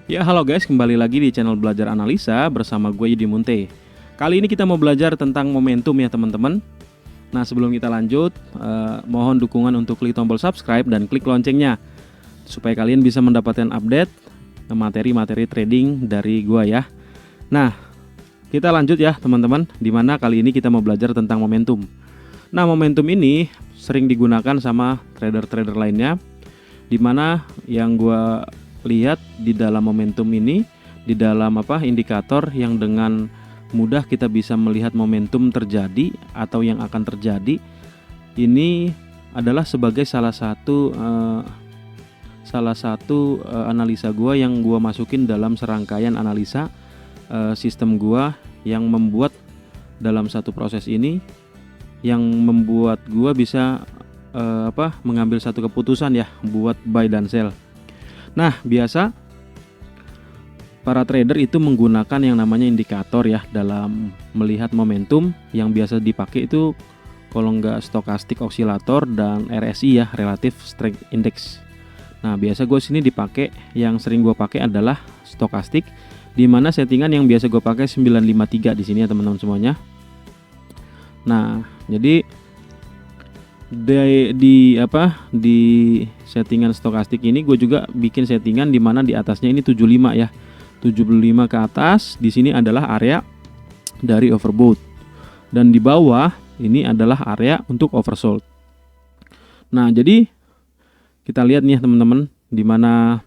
Ya halo guys, kembali lagi di channel Belajar Analisa bersama gue Yudi Munte. Kali ini kita mau belajar tentang momentum ya teman-teman. Nah sebelum kita lanjut, mohon dukungan untuk klik tombol subscribe dan klik loncengnya supaya kalian bisa mendapatkan update materi-materi trading dari gue ya. Nah kita lanjut ya teman-teman, dimana kali ini kita mau belajar tentang momentum. Nah momentum ini sering digunakan sama trader-trader lainnya, dimana yang gue lihat di dalam momentum ini, di dalam indikator yang dengan mudah kita bisa melihat momentum terjadi atau yang akan terjadi. Ini adalah sebagai salah satu analisa gua yang gua masukin dalam serangkaian analisa sistem gua, yang membuat dalam satu proses ini yang membuat gua bisa mengambil satu keputusan ya buat buy dan sell. Nah biasa para trader itu menggunakan yang namanya indikator ya dalam melihat momentum. Yang biasa dipakai itu kalau nggak stokastik oscillator dan RSI ya, relative strength index. Nah biasa gue sini dipakai, yang sering gue pakai adalah stokastik, dimana settingan yang biasa gue pakai 953 di sini ya teman-teman semuanya. Nah jadi di settingan stokastik ini gue juga bikin settingan di mana di atasnya ini 75 ya. 75 ke atas di sini adalah area dari overbought, dan di bawah ini adalah area untuk oversold. Nah, jadi kita lihat nih teman-teman di mana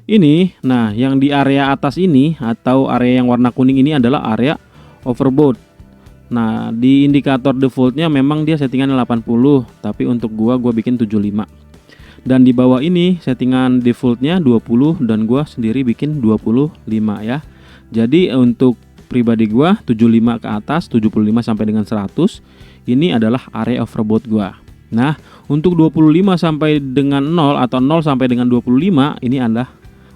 ini. Nah, yang di area atas ini atau area yang warna kuning ini adalah area overbought. Nah di indikator defaultnya memang dia settingan 80, tapi untuk gua bikin 75. Dan di bawah ini settingan defaultnya 20 dan gua sendiri bikin 25 ya. Jadi untuk pribadi gua 75 ke atas, 75 sampai dengan 100 ini adalah area overbought gua. Nah untuk 25 sampai dengan 0 atau 0 sampai dengan 25 ini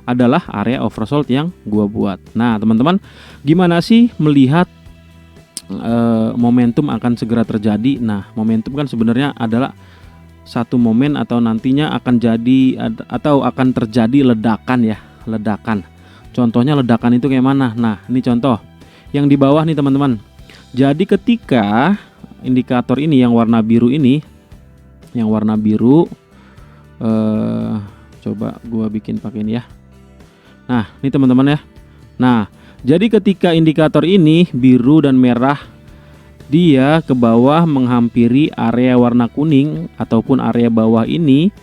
adalah area oversold yang gua buat. Nah teman-teman, gimana sih melihat momentum akan segera terjadi? Nah momentum kan sebenarnya adalah satu momen atau nantinya akan jadi atau akan terjadi ledakan ya, ledakan. Contohnya ledakan itu kayak mana? Nah ini contoh yang di bawah nih teman-teman. Jadi ketika indikator ini yang warna biru ini, yang warna biru, coba gua bikin pakai ini ya. Nah ini teman-teman ya. Nah jadi ketika indikator ini biru dan merah, dia ke bawah menghampiri area warna kuning ataupun area bawah ini,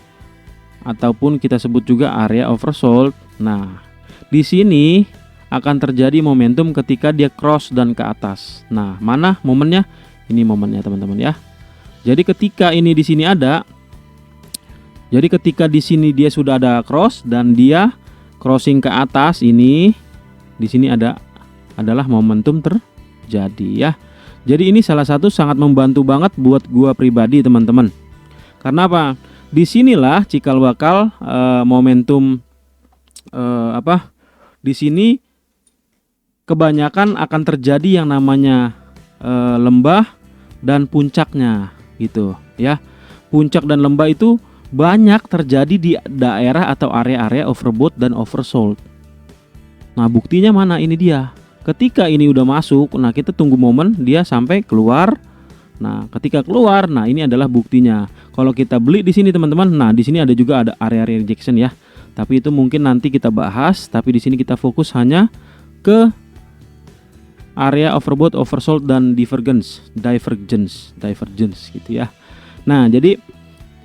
ataupun kita sebut juga area oversold. Nah, di sini akan terjadi momentum ketika dia cross dan ke atas. Nah, mana momennya? Ini momennya teman-teman ya. Jadi ketika ini di sini ada, jadi ketika di sini dia sudah ada cross dan dia crossing ke atas ini, di sini adalah momentum terjadi ya. Jadi ini salah satu sangat membantu banget buat gua pribadi teman-teman. Karena apa? Disinilah cikal bakal momentum di sini kebanyakan akan terjadi yang namanya lembah dan puncaknya gitu ya. Puncak dan lembah itu banyak terjadi di daerah atau area-area overbought dan oversold. Nah buktinya mana? Ini dia. Ketika ini udah masuk, nah kita tunggu momen dia sampai keluar. Nah ketika keluar, nah ini adalah buktinya. Kalau kita beli di sini teman-teman, nah di sini ada juga ada area rejection ya. Tapi itu mungkin nanti kita bahas. Tapi di sini kita fokus hanya ke area overbought, oversold dan divergence gitu ya. Nah jadi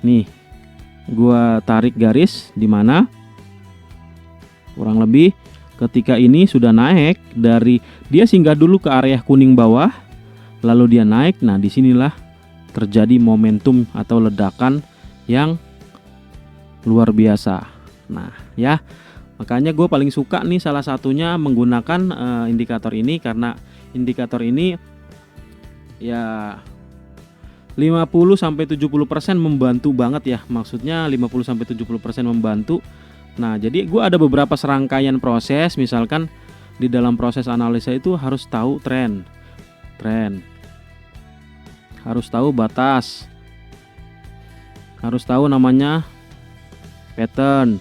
nih, gua tarik garis di mana kurang lebih ketika ini sudah naik dari, dia singgah dulu ke area kuning bawah, lalu dia naik. Nah disinilah terjadi momentum atau ledakan yang luar biasa. Nah ya, makanya gue paling suka nih salah satunya menggunakan indikator ini, karena indikator ini ya 50-70% membantu banget ya. Maksudnya 50-70% membantu. Nah jadi gue ada beberapa serangkaian proses. Misalkan di dalam proses analisa itu harus tahu tren, harus tahu batas, harus tahu namanya pattern,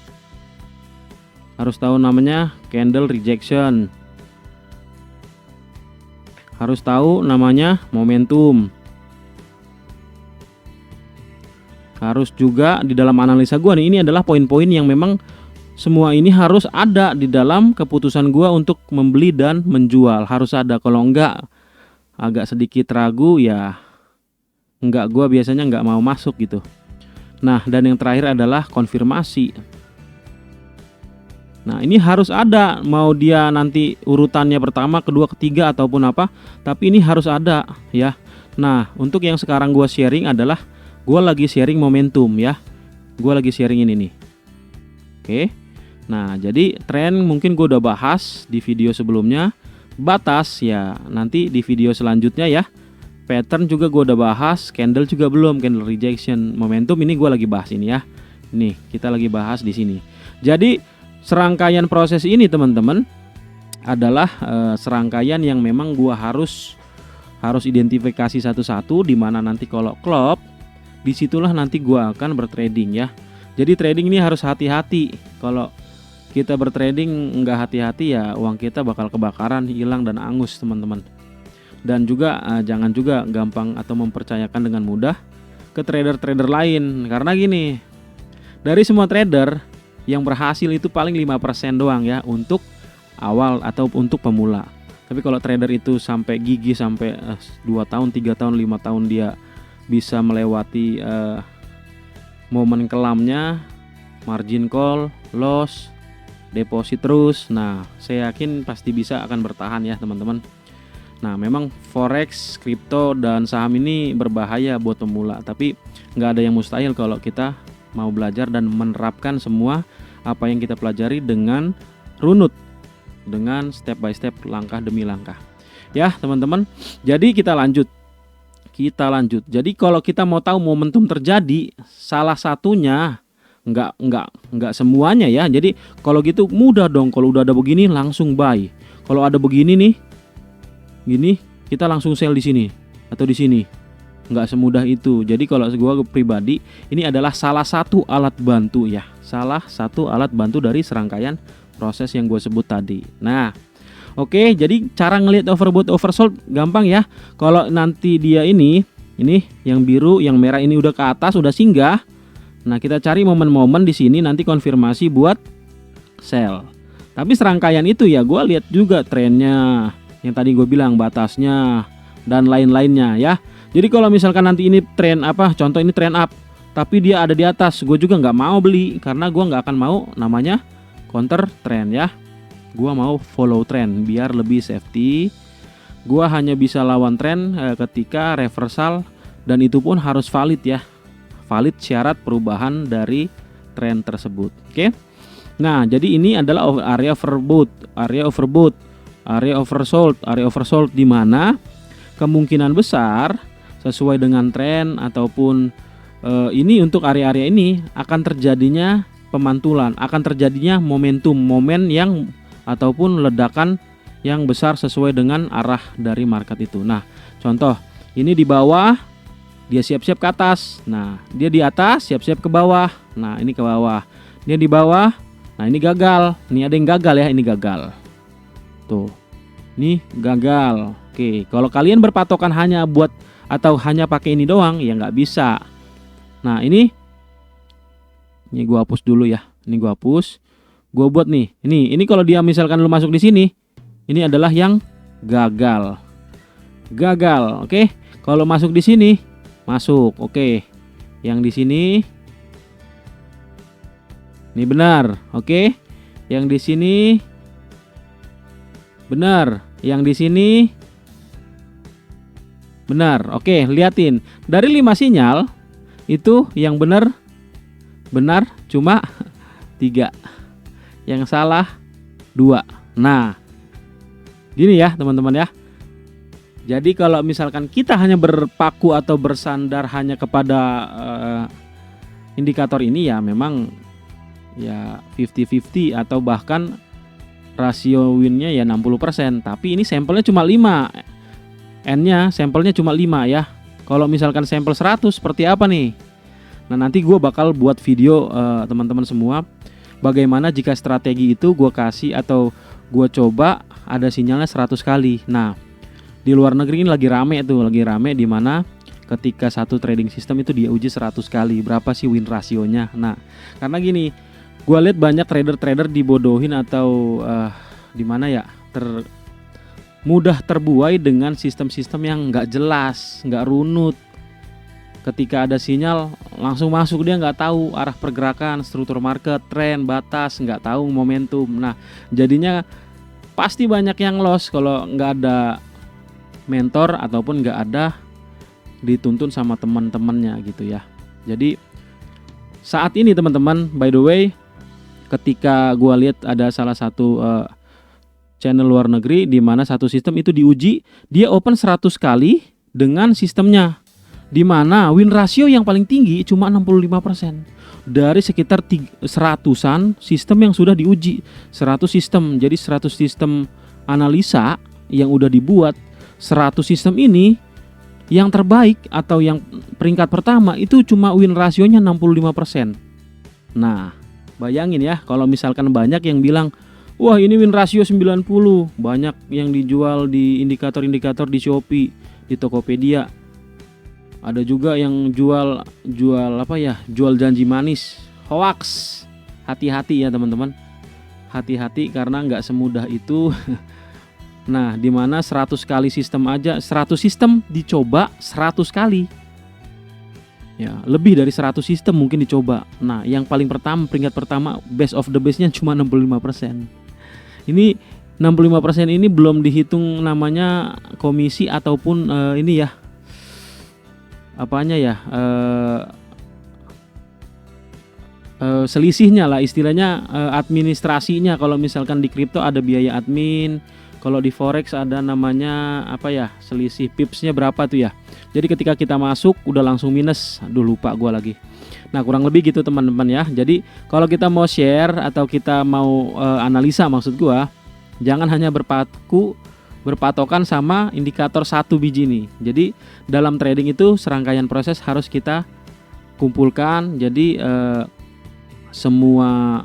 harus tahu namanya candle rejection, harus tahu namanya momentum, harus juga di dalam analisa gua nih, ini adalah poin-poin yang memang semua ini harus ada di dalam keputusan gua untuk membeli dan menjual, harus ada. Kalau enggak, agak sedikit ragu ya enggak, gua biasanya enggak mau masuk gitu. Nah, dan yang terakhir adalah konfirmasi. Nah, ini harus ada, mau dia nanti urutannya pertama, kedua, ketiga ataupun apa, tapi ini harus ada ya. Nah, untuk yang sekarang gua sharing adalah gua lagi sharing momentum ya. Gua lagi sharing ini nih. Oke. Nah, jadi tren mungkin gua udah bahas di video sebelumnya. Batas ya nanti di video selanjutnya ya. Pattern juga gua udah bahas, candle juga belum, candle rejection. Momentum ini gua lagi bahas ini ya. Nih, kita lagi bahas di sini. Jadi serangkaian proses ini teman-teman adalah serangkaian yang memang gua harus identifikasi satu-satu, dimana nanti kalau klop disitulah nanti gua akan bertrading ya. Jadi trading ini harus hati-hati. Kalau kita bertrading nggak hati-hati ya uang kita bakal kebakaran, hilang dan angus teman-teman. Dan juga jangan juga gampang atau mempercayakan dengan mudah ke trader-trader lain, karena gini, dari semua trader yang berhasil itu paling 5% doang ya untuk awal atau untuk pemula. Tapi kalau trader itu sampai gigih sampai 2 tahun, 3 tahun, 5 tahun dia bisa melewati momen kelamnya, margin call, loss, deposit terus. Nah, saya yakin pasti bisa akan bertahan ya teman-teman. Nah, memang forex, kripto dan saham ini berbahaya buat pemula, tapi nggak ada yang mustahil kalau kita mau belajar dan menerapkan semua apa yang kita pelajari dengan runut, dengan step by step, langkah demi langkah. Ya teman-teman, jadi kita lanjut. Jadi kalau kita mau tahu momentum terjadi, salah satunya nggak semuanya ya. Jadi kalau gitu mudah dong, kalau udah ada begini langsung buy. Kalau ada begini nih, gini kita langsung sell di sini atau di sini. Nggak semudah itu. Jadi kalau gue pribadi, ini adalah salah satu alat bantu ya. Salah satu alat bantu dari serangkaian proses yang gue sebut tadi. Nah, oke, jadi cara ngelihat overbought oversold gampang ya. Kalau nanti dia ini yang biru, yang merah ini udah ke atas, udah singgah. Nah, kita cari momen-momen di sini nanti konfirmasi buat sell. Tapi serangkaian itu ya gue lihat juga trennya, yang tadi gue bilang batasnya dan lain-lainnya ya. Jadi kalau misalkan nanti ini tren apa, contoh ini tren up, tapi dia ada di atas, gue juga nggak mau beli karena gue nggak akan mau namanya counter trend ya. Gua mau follow trend biar lebih safety. Gua hanya bisa lawan tren ketika reversal, dan itu pun harus valid ya. Valid syarat perubahan dari tren tersebut. Oke. Nah, jadi ini adalah area overbought, area oversold di mana kemungkinan besar sesuai dengan tren ataupun ini untuk area-area ini akan terjadinya pemantulan, akan terjadinya momen yang ataupun ledakan yang besar sesuai dengan arah dari market itu. Nah, contoh ini di bawah dia siap-siap ke atas. Nah, dia di atas siap-siap ke bawah. Nah, ini ke bawah. Dia di bawah. Nah, ini gagal. Ini ada yang gagal ya, ini gagal. Tuh. Ini gagal. Oke, kalau kalian berpatokan hanya buat atau hanya pakai ini doang ya nggak bisa. Nah, ini gua hapus dulu ya. Ini gua hapus. Gua buat nih. Ini kalau dia misalkan lu masuk di sini, ini adalah yang gagal. Gagal, oke. Kalau masuk di sini, masuk, oke. Yang di sini ini benar, oke. Yang di sini benar, yang di sini benar. Oke, liatin. Dari 5 sinyal itu yang benar cuma 3. Yang salah 2. Nah, gini ya teman-teman ya. Jadi kalau misalkan kita hanya berpaku atau bersandar hanya kepada indikator ini ya memang ya 50-50 atau bahkan rasio winnya ya 60%. Tapi ini sampelnya cuma 5. N-nya sampelnya cuma 5 ya. Kalau misalkan sampel 100 seperti apa nih? Nah, nanti gue bakal buat video teman-teman semua bagaimana jika strategi itu gue kasih atau gue coba ada sinyalnya 100 kali. Nah, di luar negeri ini lagi rame di mana ketika satu trading system itu dia uji 100 kali, berapa sih win rasionya. Nah, karena gini, gue lihat banyak trader-trader dibodohin atau di mana ya, mudah terbuai dengan sistem-sistem yang nggak jelas, nggak runut. Ketika ada sinyal langsung masuk, dia nggak tahu arah pergerakan, struktur market, tren, batas, nggak tahu momentum. Nah, jadinya pasti banyak yang loss kalau nggak ada mentor ataupun nggak ada dituntun sama teman-temannya gitu ya. Jadi saat ini teman-teman, by the way, ketika gua lihat ada salah satu channel luar negeri di mana satu sistem itu diuji, dia open 100 kali dengan sistemnya, di mana win rasio yang paling tinggi cuma 65% dari sekitar 100-an sistem yang sudah diuji. 100 sistem, jadi 100 sistem analisa yang udah dibuat, 100 sistem ini yang terbaik atau yang peringkat pertama itu cuma win rasionya 65%. Nah, bayangin ya kalau misalkan banyak yang bilang, wah ini win rasio 90, banyak yang dijual di indikator-indikator di Shopee, di Tokopedia. Ada juga yang jual janji manis, hoax. Hati-hati ya teman-teman, hati-hati karena nggak semudah itu. Nah, di mana 100 kali sistem aja, 100 sistem dicoba 100 kali. Ya, lebih dari 100 sistem mungkin dicoba. Nah, yang paling pertama, peringkat pertama, best of the best-nya cuma 65%. Ini 65% ini belum dihitung namanya komisi ataupun ini ya, apanya ya, selisihnya lah istilahnya, administrasinya. Kalau misalkan di kripto ada biaya admin, kalau di forex ada namanya apa ya, selisih pipsnya berapa tuh ya. Jadi ketika kita masuk udah langsung minus, aduh lupa gua lagi. Nah, kurang lebih gitu teman-teman ya. Jadi kalau kita mau share atau kita mau analisa, maksud gua jangan hanya berpatokan sama indikator satu biji nih. Jadi dalam trading itu serangkaian proses harus kita kumpulkan. Jadi semua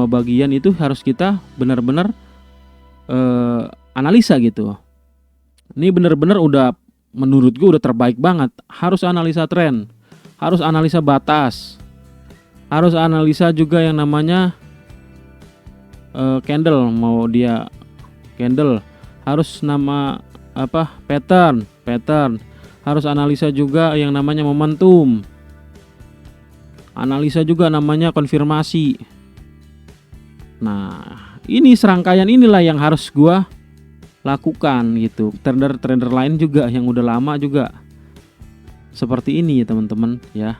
bagian itu harus kita benar-benar analisa gitu. Ini benar-benar udah menurut gue udah terbaik banget. Harus analisa tren, harus analisa batas, harus analisa juga yang namanya candle, mau dia candle, harus nama pattern, harus analisa juga yang namanya momentum, analisa juga namanya konfirmasi. Nah, ini serangkaian inilah yang harus gua lakukan gitu. Trader lain juga yang udah lama juga seperti ini ya teman-teman ya.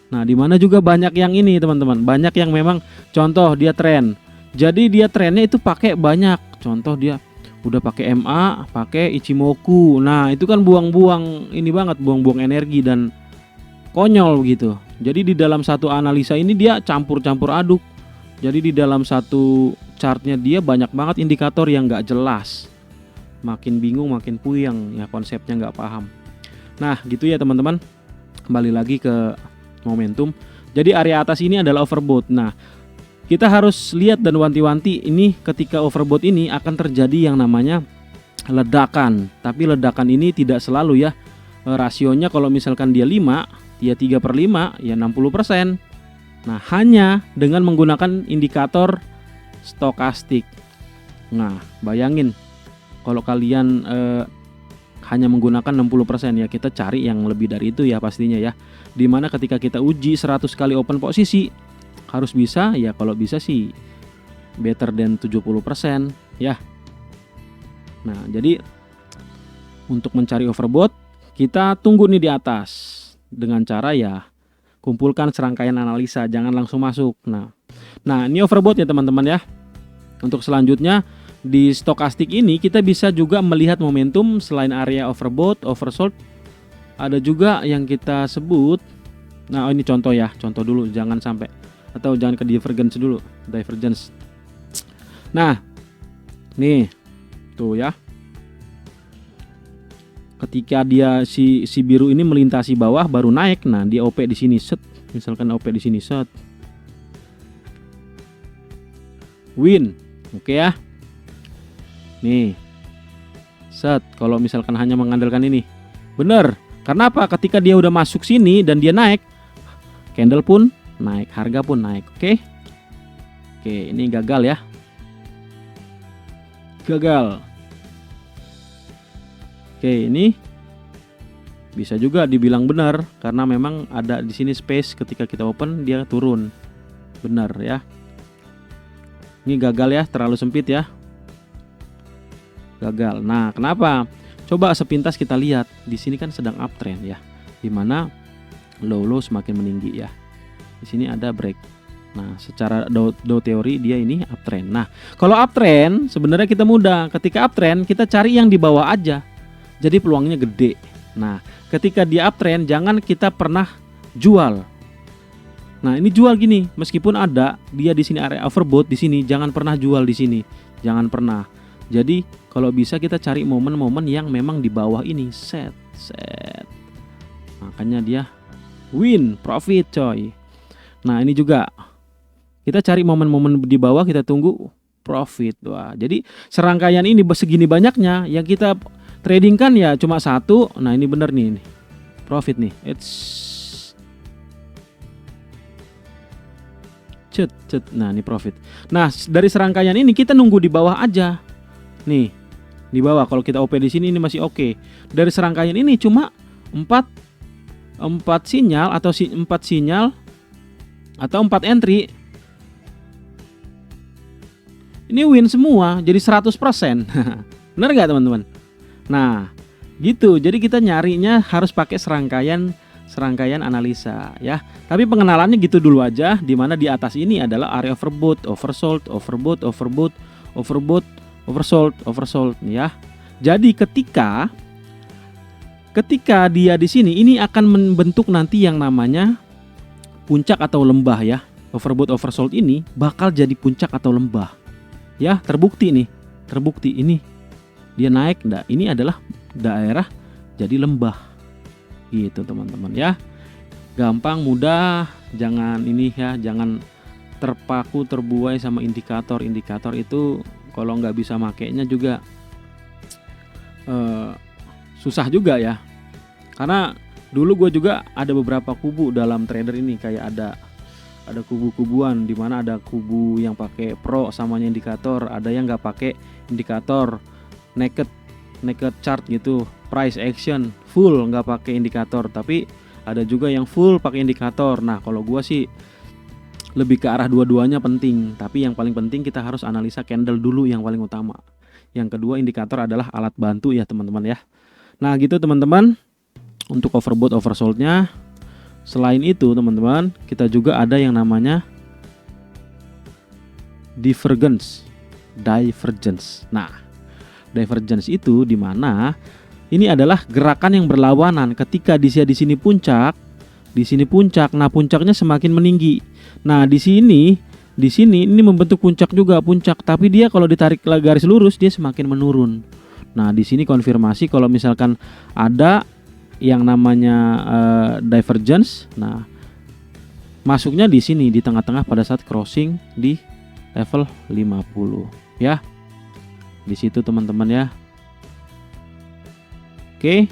Nah, di mana juga banyak yang ini teman-teman, banyak yang memang contoh dia tren. Jadi dia trennya itu pakai banyak. Contoh dia udah pakai MA, pakai Ichimoku. Nah, itu kan buang-buang ini banget, buang-buang energi dan konyol gitu. Jadi di dalam satu analisa ini dia campur-campur aduk. Jadi di dalam satu chartnya dia banyak banget indikator yang nggak jelas. Makin bingung, makin puyeng ya, konsepnya nggak paham. Nah gitu ya teman-teman. Kembali lagi ke momentum. Jadi area atas ini adalah overbought. Nah kita harus lihat dan wanti-wanti ini ketika overbought ini akan terjadi yang namanya ledakan. Tapi ledakan ini tidak selalu ya. Rasionya kalau misalkan dia 5, dia 3/5 ya 60%. Nah hanya dengan menggunakan indikator stokastik. Nah bayangin kalau kalian hanya menggunakan 60% ya, kita cari yang lebih dari itu ya pastinya ya. Dimana ketika kita uji 100 kali open posisi harus bisa ya, kalau bisa sih better than 70% ya. Nah jadi untuk mencari overbought kita tunggu nih di atas dengan cara ya kumpulkan serangkaian analisa, jangan langsung masuk. Nah ini overbought ya teman-teman ya. Untuk selanjutnya di stokastik ini kita bisa juga melihat momentum selain area overbought, oversold. Ada juga yang kita sebut. Nah ini contoh ya, contoh dulu, jangan sampai atau jangan ke divergence dulu, divergence. Nah nih tuh ya, Ketika dia si biru ini melintasi bawah baru naik. Nah, dia OP di sini set. Misalkan OP di sini set. Win. Oke ya. Nih. Set. Kalau misalkan hanya mengandalkan ini. Bener. Karena apa? Ketika dia udah masuk sini dan dia naik, candle pun naik, harga pun naik. Oke. Oke, ini gagal ya. Gagal. Oke, ini bisa juga dibilang benar karena memang ada di sini space, ketika kita open dia turun. Benar ya. Ini gagal ya, terlalu sempit ya. Gagal. Nah, kenapa? Coba sepintas kita lihat. Di sini kan sedang uptrend ya. Dimana low semakin meninggi ya. Di sini ada break. Nah, secara Dow teori dia ini uptrend. Nah, kalau uptrend sebenarnya kita mudah. Ketika uptrend kita cari yang di bawah aja. Jadi peluangnya gede. Nah, ketika dia uptrend jangan kita pernah jual. Nah, ini jual gini, meskipun ada dia di sini area overbought di sini, jangan pernah jual di sini. Jangan pernah. Jadi, kalau bisa kita cari momen-momen yang memang di bawah ini, set. Makanya dia win, profit coy. Nah, ini juga kita cari momen-momen di bawah, kita tunggu profit. Wah, jadi serangkaian ini segini banyaknya yang kita trading kan ya cuma satu. Nah, ini bener nih, ini profit nih. Nah, ini profit. Nah, dari serangkaian ini kita nunggu di bawah aja. Nih, di bawah kalau kita OP di sini ini masih oke. Dari serangkaian ini cuma 4 sinyal atau 4 sinyal atau 4 entry. Ini win semua, jadi 100%. Bener gak teman-teman? Nah, gitu. Jadi kita nyarinya harus pakai serangkaian analisa ya. Tapi pengenalannya gitu dulu aja. Dimana di atas ini adalah area overbought, oversold, oversold ya. Jadi ketika dia di sini, ini akan membentuk nanti yang namanya puncak atau lembah ya. Overbought, oversold ini bakal jadi puncak atau lembah. Ya, terbukti ini dia naik. Nah, ini adalah daerah jadi lembah gitu teman-teman ya. Gampang, mudah, jangan ini ya, jangan terpaku terbuai sama indikator itu. Kalau nggak bisa makainya juga susah juga ya. Karena dulu gue juga ada beberapa kubu dalam trader ini, kayak ada kubu-kubuan, di mana ada kubu yang pakai pro samanya indikator, ada yang nggak pakai indikator, naked chart gitu, price action full nggak pakai indikator, tapi ada juga yang full pakai indikator. Nah, kalau gua sih lebih ke arah dua-duanya penting, tapi yang paling penting kita harus analisa candle dulu yang paling utama. Yang kedua, indikator adalah alat bantu ya teman-teman ya. Nah, gitu teman-teman untuk overbought oversoldnya. Selain itu teman-teman, kita juga ada yang namanya divergence. Nah, divergence itu dimana ini adalah gerakan yang berlawanan. Ketika di sini puncak, nah puncaknya semakin meninggi. Nah, di sini ini membentuk puncak juga, tapi dia kalau ditarik garis lurus dia semakin menurun. Nah, di sini konfirmasi kalau misalkan ada yang namanya divergence. Nah, masuknya di sini di tengah-tengah pada saat crossing di level 50 ya. Di situ teman-teman ya. Oke,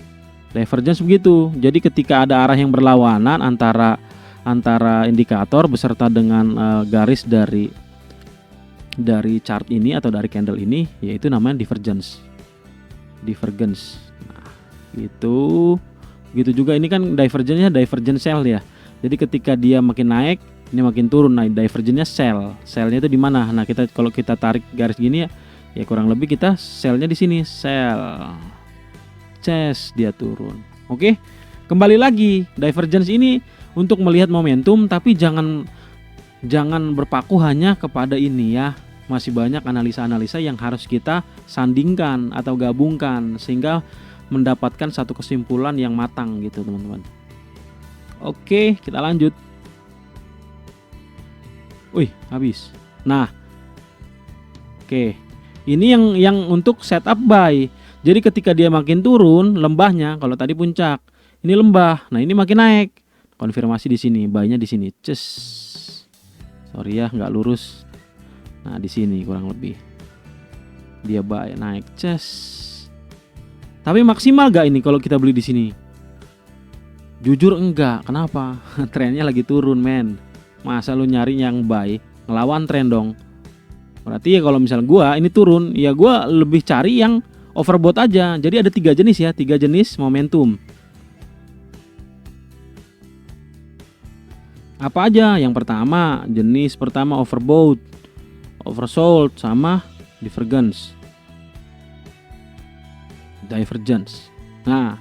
divergence begitu. Jadi ketika ada arah yang berlawanan antara indikator beserta dengan garis dari chart ini atau dari candle ini, yaitu namanya divergence. Nah, gitu juga ini kan divergence sell ya. Jadi ketika dia makin naik, ini makin turun. Nah, divergence sell. Sellnya itu di mana? Nah, kalau kita tarik garis gini ya kurang lebih kita sellnya di sini, sell. Chase dia turun. Oke. Kembali lagi, divergence ini untuk melihat momentum, tapi jangan berpaku hanya kepada ini ya. Masih banyak analisa-analisa yang harus kita sandingkan atau gabungkan sehingga mendapatkan satu kesimpulan yang matang gitu teman-teman. Oke, kita lanjut. Wih, habis. Nah, oke, ini yang untuk setup buy. Jadi ketika dia makin turun lembahnya, kalau tadi puncak, ini lembah. Nah, ini makin naik. Konfirmasi di sini, buy-nya di sini. Ces. Sorry ya, nggak lurus. Nah, di sini kurang lebih. Dia buy naik, ces. Tapi maksimal gak ini kalau kita beli di sini? Jujur enggak. Kenapa? Trennya lagi turun, men. Masa lu nyari yang buy, ngelawan tren dong. Berarti ya kalau misal gua ini turun, ya gua lebih cari yang overbought aja. Jadi ada 3 jenis ya, 3 jenis momentum. Apa aja? Yang pertama, jenis pertama overbought, oversold, sama divergence. Nah,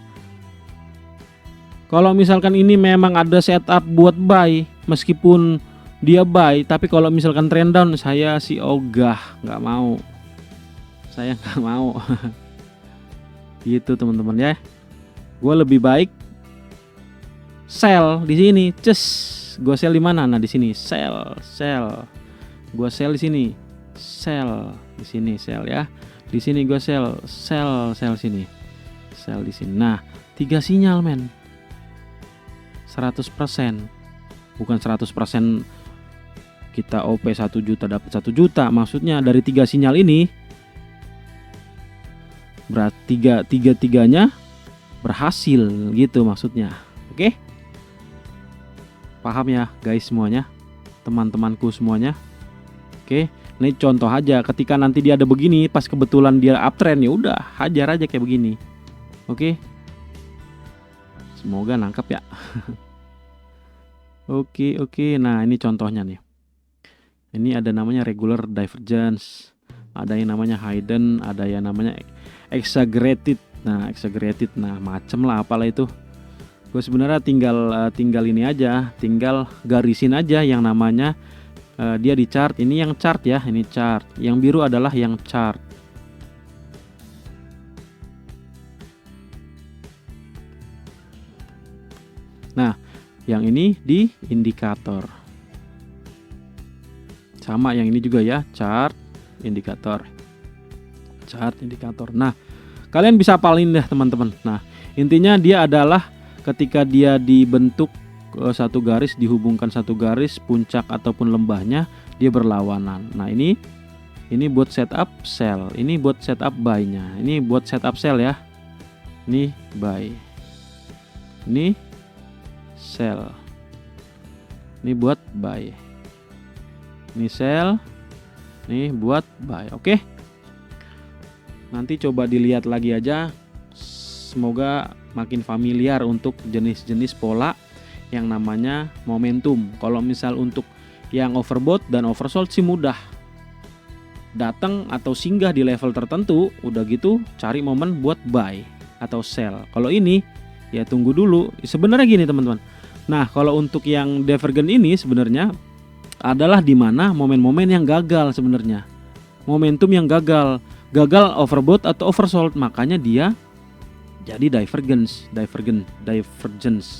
kalau misalkan ini memang ada setup buat buy, meskipun dia buy, tapi kalau misalkan trend down, saya sih ogah, nggak mau. Saya nggak mau. Gitu teman-teman ya. Gue lebih baik sell di sini, ces. Gue sell di mana? Nah di sini sell. Gue sell di sini, sell di sini, sell ya. Di sini gue sell sini, sell di sini. Nah 3 sinyal men, 100%, bukan 100% kita OP 1 juta dapat 1 juta. Maksudnya dari 3 sinyal ini berarti tiga-tiganya berhasil gitu maksudnya. Oke? Paham ya guys semuanya, teman-temanku semuanya. Oke, ini contoh aja. Ketika nanti dia ada begini, pas kebetulan dia uptrend, ya udah hajar aja kayak begini. Oke? Semoga nangkep ya. Oke. Nah ini contohnya nih. Ini ada namanya regular divergence, ada yang namanya hidden, ada yang namanya exaggerated. Nah exaggerated, nah macem lah apalah itu. Gue sebenarnya tinggal ini aja, tinggal garisin aja yang namanya dia di chart. Ini yang chart ya, ini chart. Yang biru adalah yang chart. Nah yang ini di indikator. Sama yang ini juga ya, chart, indikator. Chart, indikator. Nah, kalian bisa hafalin deh teman-teman. Nah, intinya dia adalah ketika dia dibentuk satu garis, dihubungkan satu garis, puncak ataupun lembahnya, dia berlawanan. Nah, ini buat setup sell, ini buat setup buy-nya. Ini buat setup sell ya. Ini buy. Ini sell. Ini buat buy. Ini sell. Ini buat buy. Oke. Nanti coba dilihat lagi aja. Semoga makin familiar untuk jenis-jenis pola yang namanya momentum. Kalau misal untuk yang overbought dan oversold sih mudah. Datang atau singgah di level tertentu, udah gitu cari momen buat buy atau sell. Kalau ini ya tunggu dulu. Sebenarnya gini teman-teman. Nah, kalau untuk yang divergent ini sebenarnya adalah di mana momen-momen yang gagal sebenarnya. Momentum yang gagal overbought atau oversold, makanya dia jadi divergence.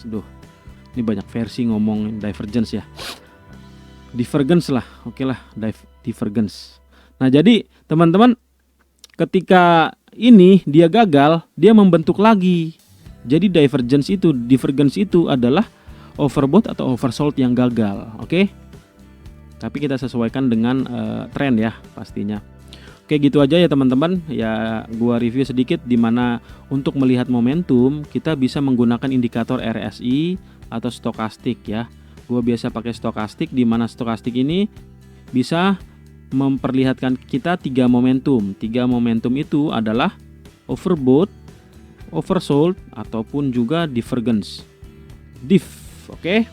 Duh, ini banyak versi ngomong divergence ya. Divergence lah, oke lah, divergence. Nah jadi teman-teman, ketika ini dia gagal, dia membentuk lagi. Jadi divergence itu adalah overbought atau oversold yang gagal, oke? Tapi kita sesuaikan dengan tren ya pastinya. Oke gitu aja ya teman-teman. Ya gua review sedikit dimana untuk melihat momentum kita bisa menggunakan indikator RSI atau stokastik ya. Gua biasa pakai stokastik, dimana stokastik ini bisa memperlihatkan kita 3 momentum. 3 momentum itu adalah overbought, oversold ataupun juga divergence. Oke.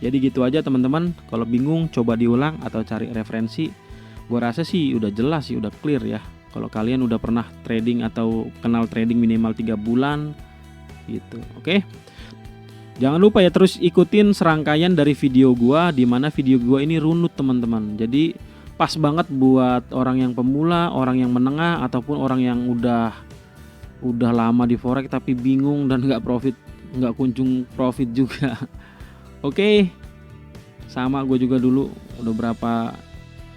Jadi gitu aja teman-teman. Kalau bingung coba diulang atau cari referensi. Gua rasa sih udah jelas sih, udah clear ya. Kalau kalian udah pernah trading atau kenal trading minimal 3 bulan gitu. Oke. Jangan lupa ya terus ikutin serangkaian dari video gua, di mana video gua ini runut teman-teman. Jadi pas banget buat orang yang pemula, orang yang menengah ataupun orang yang udah lama di forex tapi bingung dan nggak kunjung profit juga. Oke. Sama gue juga dulu udah berapa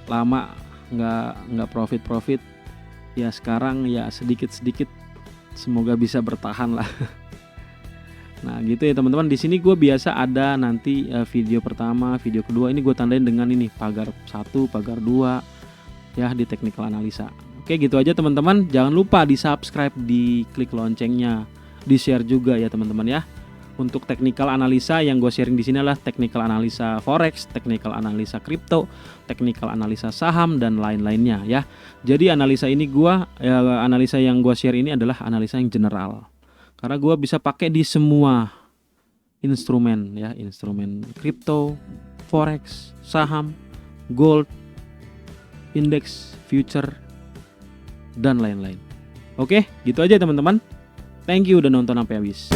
lama nggak profit ya, sekarang ya sedikit Semoga bisa bertahan lah. Nah gitu ya teman-teman. Di sini gue biasa ada nanti video pertama, video kedua ini gue tandain dengan ini pagar 1, pagar 2 ya di technical analisa. Oke gitu aja teman-teman. Jangan lupa di subscribe, di klik loncengnya, di share juga ya teman-teman ya. Untuk technical analisa yang gue sharing di sini adalah technical analisa forex, technical analisa kripto, technical analisa saham dan lain-lainnya ya. Jadi analisa ini analisa yang gue share ini adalah analisa yang general. Karena gue bisa pakai di semua instrumen ya, instrumen kripto, forex, saham, gold, indeks, future, dan lain-lain. Oke, gitu aja teman-teman. Thank you udah nonton sampai habis.